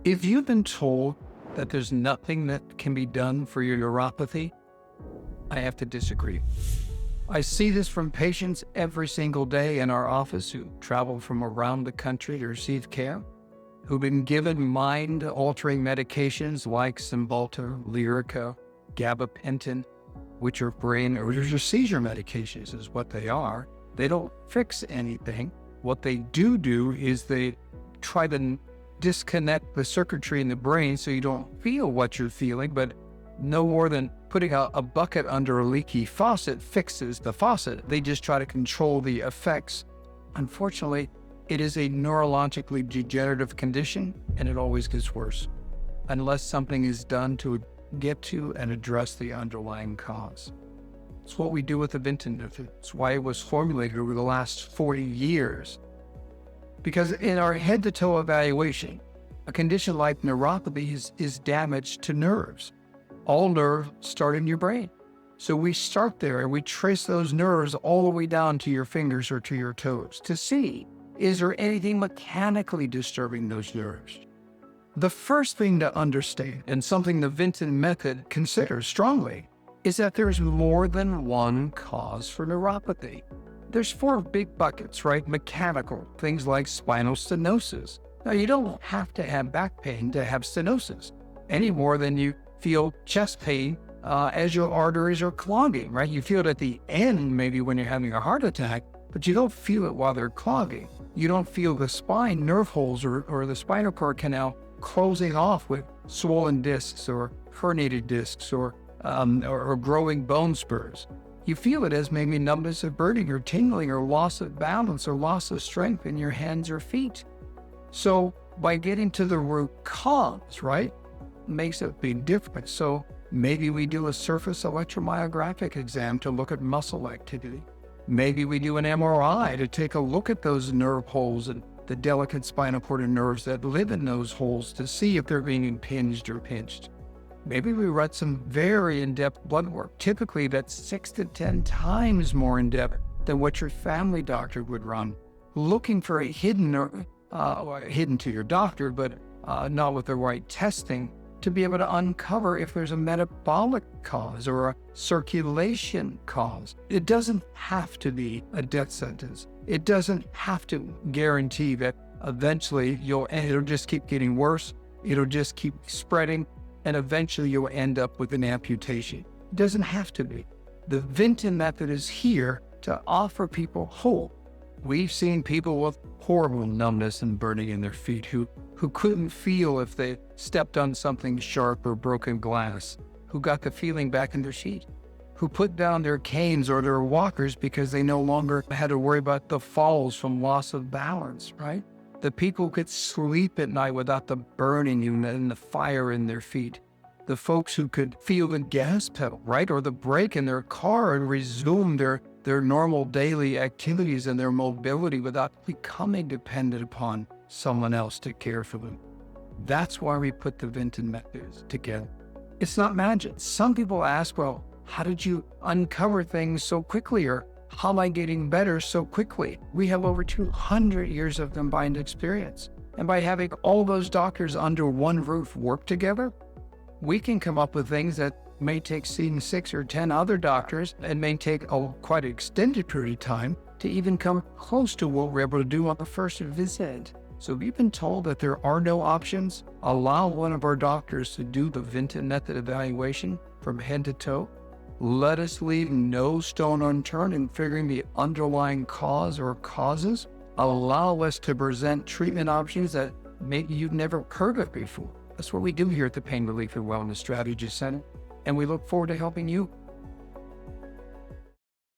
If you've been told that there's nothing that can be done for your neuropathy, I have to disagree. I see this from patients every single day in our office who travel from around the country to receive care, who've been given mind-altering medications like Cymbalta, Lyrica, gabapentin, which are seizure medications is what they are. They don't fix anything. What they do is they try to disconnect the circuitry in the brain so you don't feel what you're feeling, but no more than putting a bucket under a leaky faucet fixes the faucet. They just try to control the effects. Unfortunately, it is a neurologically degenerative condition, and it always gets worse unless something is done to get to and address the underlying cause. It's what we do with the Vinton. It's why it was formulated over the last 40 years. Because in our head-to-toe evaluation, a condition like neuropathy is damage to nerves. All nerves start in your brain. So we start there and we trace those nerves all the way down to your fingers or to your toes to see, is there anything mechanically disturbing those nerves? The first thing to understand, and something the Vinton method considers strongly, is that there's more than one cause for neuropathy. There's 4 big buckets, right? Mechanical, things like spinal stenosis. Now, you don't have to have back pain to have stenosis any more than you feel chest pain as your arteries are clogging, right? You feel it at the end, maybe when you're having a heart attack, but you don't feel it while they're clogging. You don't feel the spine nerve holes or the spinal cord canal closing off with swollen discs or herniated discs or growing bone spurs. You feel it as maybe numbness of burning or tingling or loss of balance or loss of strength in your hands or feet. So by getting to the root cause, right, makes a big difference. So maybe we do a surface electromyographic exam to look at muscle activity. Maybe we do an MRI to take a look at those nerve holes and the delicate spinal cord and nerves that live in those holes to see if they're being impinged or pinched. Maybe we run some very in-depth blood work. Typically, that's 6 to 10 times more in-depth than what your family doctor would run, looking for a hidden to your doctor, but not with the right testing, to be able to uncover if there's a metabolic cause or a circulation cause. It doesn't have to be a death sentence. It doesn't have to guarantee that eventually it'll just keep getting worse. It'll just keep spreading, and eventually you'll end up with an amputation. It doesn't have to be. The Vinton method is here to offer people hope. We've seen people with horrible numbness and burning in their feet who couldn't feel if they stepped on something sharp or broken glass, who got the feeling back in their feet, who put down their canes or their walkers because they no longer had to worry about the falls from loss of balance, right? The people could sleep at night without the burning and the fire in their feet. The folks who could feel the gas pedal, right? Or the brake in their car and resume their normal daily activities and their mobility without becoming dependent upon someone else to care for them. That's why we put the Vinton methods together. It's not magic. Some people ask, well, how did you uncover things so quickly? Or how am I getting better so quickly? We have over 200 years of combined experience. And by having all those doctors under one roof work together, we can come up with things that may take seeing 6 or 10 other doctors and may take a quite extended period of time to even come close to what we're able to do on the first visit. So if you've been told that there are no options, allow one of our doctors to do the Vinton method evaluation from head to toe. Let us leave no stone unturned in figuring the underlying cause or causes. Allow us to present treatment options that maybe you've never heard of before. That's what we do here at the Pain Relief and Wellness Strategy Center, and we look forward to helping you.